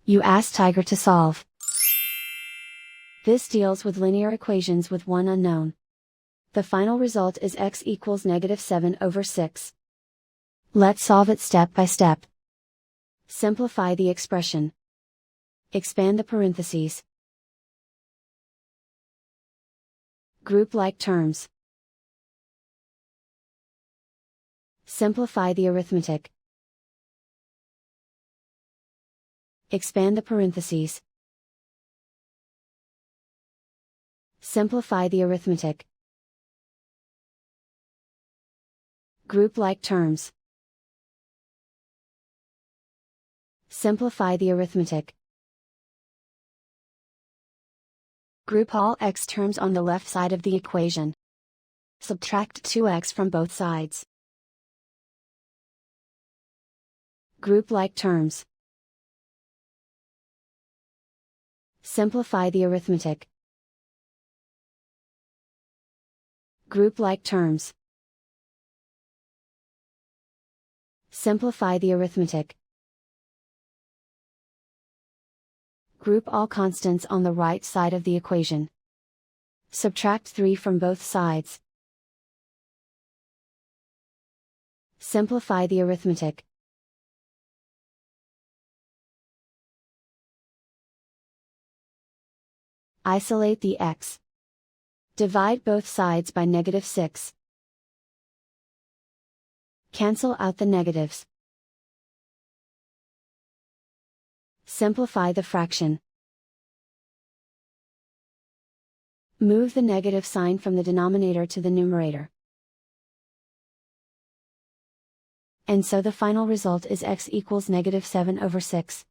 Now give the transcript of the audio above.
You ask Tiger to solve. This deals with linear equations with one unknown. The final result is x equals -7/6. Let's solve it step by step. Simplify the expression. Expand the parentheses. Group like terms. Simplify the arithmetic. Expand the parentheses. Simplify the arithmetic. Group like terms. Simplify the arithmetic. Group all x terms on the left side of the equation. Subtract 2x from both sides. Group like terms. Simplify the arithmetic. Group like terms. Simplify the arithmetic. Group all constants on the right side of the equation. Subtract 3 from both sides. Simplify the arithmetic. Isolate the x. Divide both sides by -6. Cancel out the negatives. Simplify the fraction. Move the negative sign from the denominator to the numerator. And so the final result is x equals -7/6.